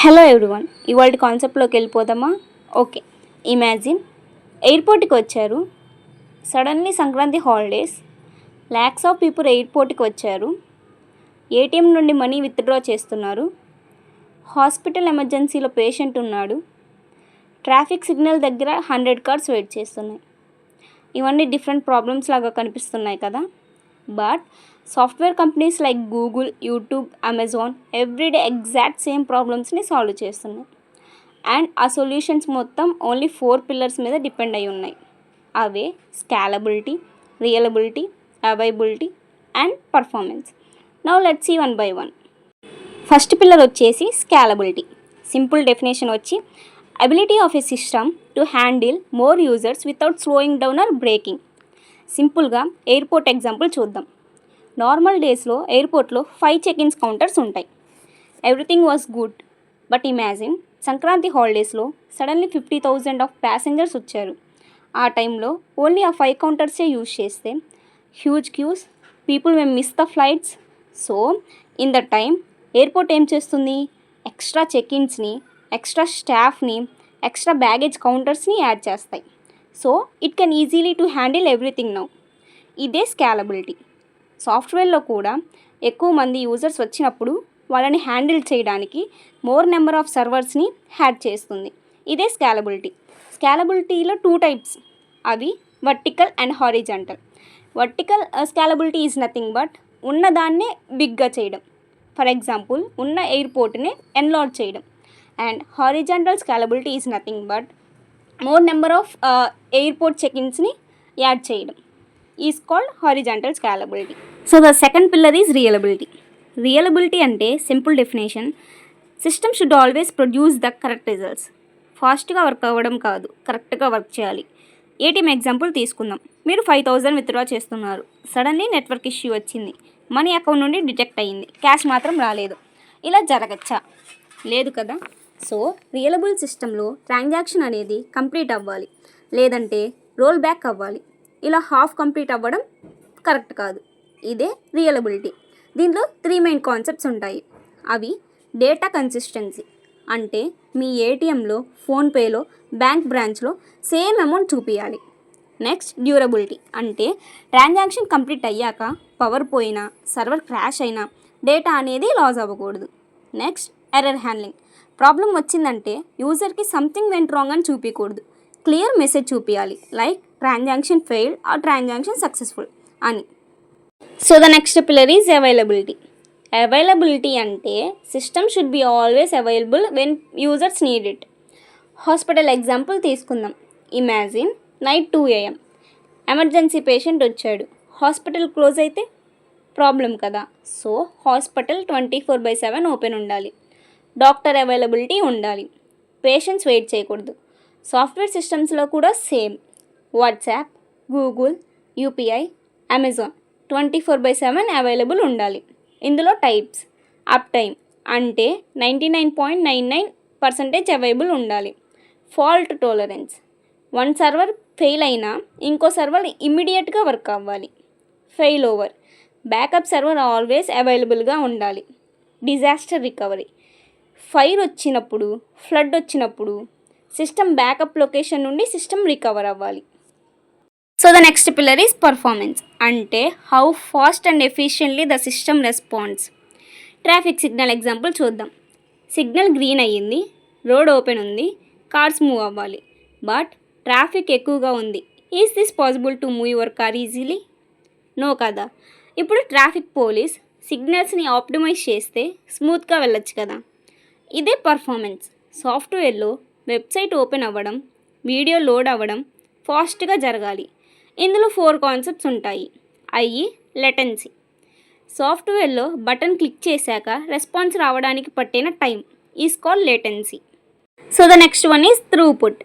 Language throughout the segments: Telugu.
హలో ఎవ్రీవన్, ఇవాళ కాన్సెప్ట్లోకి వెళ్ళిపోదామా? ఓకే, ఇమాజిన్ ఎయిర్పోర్ట్కి వచ్చారు. Suddenly Sankranti holidays, lakhs of people ఎయిర్పోర్ట్కి వచ్చారు. ఏటీఎం నుండి మనీ విత్డ్రా చేస్తున్నారు. హాస్పిటల్ ఎమర్జెన్సీలో పేషెంట్ ఉన్నాడు. ట్రాఫిక్ సిగ్నల్ దగ్గర 100 కార్స్ వెయిట్ చేస్తున్నాయి. ఇవన్నీ డిఫరెంట్ ప్రాబ్లమ్స్ లాగా కనిపిస్తున్నాయి కదా. But software companies like Google, YouTube, Amazon everyday exact same ప్రాబ్లమ్స్ని సాల్వ్ చేస్తున్నాయి. అండ్ ఆ సొల్యూషన్స్ మొత్తం ఓన్లీ 4 పిల్లర్స్ మీద డిపెండ్ అయి ఉన్నాయి. అవే scalability, reliability, availability and performance. Now let's see one by one. First pillar వచ్చేసి స్కాలబిలిటీ. సింపుల్ డెఫినేషన్ వచ్చి ability of a system to handle more users without slowing down or breaking. సింపుల్గా ఎయిర్పోర్ట్ ఎగ్జాంపుల్ చూద్దాం. నార్మల్ డేస్లో ఎయిర్పోర్ట్లో 5 చెక్-ఇన్స్ కౌంటర్స్ ఉంటాయి. Everything was good. But imagine Sankranti హాలిడేస్లో సడన్లీ 50,000 ఆఫ్ ప్యాసింజర్స్ వచ్చారు. ఆ టైంలో ఓన్లీ ఆ 5 కౌంటర్సే యూజ్ చేస్తే huge queues, people may miss the flights. So in the time airport ఏం చేస్తుంది? ఎక్స్ట్రా చెక్-ఇన్స్ని, ఎక్స్ట్రా స్టాఫ్ని, ఎక్స్ట్రా బ్యాగేజ్ కౌంటర్స్ని యాడ్ చేస్తాయి. So it can easily to handle everything now. ఇదే స్కాలబిలిటీ. సాఫ్ట్వేర్లో కూడా ఎక్కువ మంది యూజర్స్ వచ్చినప్పుడు వాళ్ళని హ్యాండిల్ చేయడానికి మోర్ నెంబర్ ఆఫ్ సర్వర్స్ని యాడ్ చేస్తుంది. ఇదే స్కాలబిలిటీ. స్కాలబిలిటీలో 2 టైప్స్, అవి vertical and horizontal. Vertical scalability is nothing but ఉన్నదాన్నే బిగ్గా చేయడం. ఫర్ ఎగ్జాంపుల్ ఉన్న ఎయిర్పోర్ట్ని ఎన్లార్జ్ చేయడం. And horizontal scalability is nothing but more number of airport చెక్-ఇన్స్ని యాడ్ చేయడం. Is called horizontal scalability. So the second pillar is reliability. Reliability అంటే simple definition, system should always produce the correct results. ఫాస్ట్గా వర్క్ అవ్వడం కాదు, కరెక్ట్గా వర్క్ చేయాలి. ఏటీఎం ఎగ్జాంపుల్ తీసుకుందాం. మీరు 5,000 విత్డ్రా చేస్తున్నారు. సడన్లీ నెట్వర్క్ ఇష్యూ వచ్చింది. మనీ అకౌంట్ నుండి డిటెక్ట్ అయ్యింది, క్యాష్ మాత్రం రాలేదు. ఇలా జరగచ్చా? లేదు కదా. సో రియలబుల్ సిస్టంలో ట్రాన్సాక్షన్ అనేది కంప్లీట్ అవ్వాలి, లేదంటే రోల్ బ్యాక్ అవ్వాలి. ఇలా హాఫ్ కంప్లీట్ అవ్వడం కరెక్ట్ కాదు. ఇదే రియలబిలిటీ. దీంట్లో 3 మెయిన్ కాన్సెప్ట్స్ ఉంటాయి. అవి డేటా కన్సిస్టెన్సీ, అంటే మీ ఏటీఎంలో, ఫోన్పేలో, బ్యాంక్ బ్రాంచ్లో సేమ్ అమౌంట్ చూపించాలి. నెక్స్ట్ డ్యూరబిలిటీ, అంటే ట్రాన్సాక్షన్ కంప్లీట్ అయ్యాక పవర్ పోయినా, సర్వర్ క్రాష్ అయినా డేటా అనేది లాస్ అవ్వకూడదు. Next error handling. ప్రాబ్లం వచ్చిందంటే యూజర్కి సంథింగ్ వెంట్ రాంగ్ అని చూపించకూడదు, క్లియర్ మెసేజ్ చూపించాలి, like transaction failed or transaction successful అని. So the next pillar is availability. Availability అంటే system should be always available when users need it. Hospital example తీసుకుందాం. Imagine night 2 AM emergency patient వచ్చాడు. హాస్పిటల్ క్లోజ్ అయితే ప్రాబ్లం కదా. సో హాస్పిటల్ 24/7 ఓపెన్ ఉండాలి. డాక్టర్ అవైలబిలిటీ ఉండాలి. పేషెంట్స్ వెయిట్ చేయకూడదు. సాఫ్ట్వేర్ సిస్టమ్స్లో కూడా same. WhatsApp, Google, UPI, Amazon 24/7 available ఉండాలి. ఇందులో టైప్స్, అప్ టైమ్ అంటే 99.99% అవైలబుల్ ఉండాలి. ఫాల్ట్ టాలరెన్స్, 1 సర్వర్ ఫెయిల్ అయినా ఇంకో సర్వర్ ఇమ్మీడియట్గా వర్క్ అవ్వాలి. Fail over, backup server always అవైలబుల్గా ఉండాలి. డిజాస్టర్ రికవరీ, ఫైర్ వచ్చినప్పుడు, ఫ్లడ్ వచ్చినప్పుడు సిస్టమ్ బ్యాకప్ లొకేషన్ నుండి సిస్టమ్ రికవర్ అవ్వాలి. So the next pillar is performance, అంటే how fast and efficiently the system response. Traffic signal example చూద్దాం. సిగ్నల్ గ్రీన్ అయ్యింది, రోడ్ ఓపెన్ ఉంది, కార్స్ మూవ్ అవ్వాలి. బట్ ట్రాఫిక్ ఎక్కువగా ఉంది. Is this possible to move your car easily? No కదా. ఇప్పుడు ట్రాఫిక్ పోలీస్ సిగ్నల్స్ని ఆప్టిమైజ్ చేస్తే స్మూత్గా వెళ్ళొచ్చు కదా. ఇదే పర్ఫార్మెన్స్. సాఫ్ట్వేర్లో వెబ్సైట్ ఓపెన్ అవ్వడం, వీడియో లోడ్ అవ్వడం ఫాస్ట్గా జరగాలి. ఇందులో 4 కాన్సెప్ట్స్ ఉంటాయి. అవి లెటెన్సీ, సాఫ్ట్వేర్లో బటన్ క్లిక్ చేశాక రెస్పాన్స్ రావడానికి పట్టిన time is called latency. So the next one is throughput.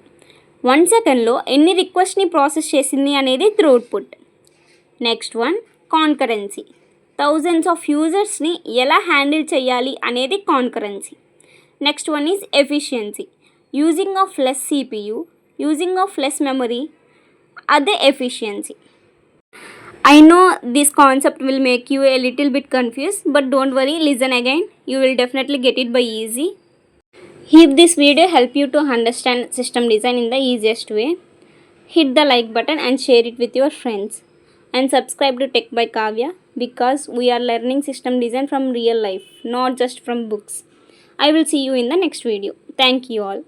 1 సెకండ్లో ఎన్ని రిక్వెస్ట్ని ప్రాసెస్ చేసింది అనేది throughput. Next one concurrency, thousands of యూజర్స్ని ఎలా హ్యాండిల్ చేయాలి అనేది concurrency. Next one is efficiency, using of less CPU, using of less memory, అదే efficiency. I know this concept will make you a little bit confused, but don't worry, listen again. You will definitely get it by easy. If this video helped you to understand system design in the easiest way, hit the like button and share it with your friends. And subscribe to Tech by Kavya, because we are learning system design from real life, not just from books. I will see you in the next video. Thank you all.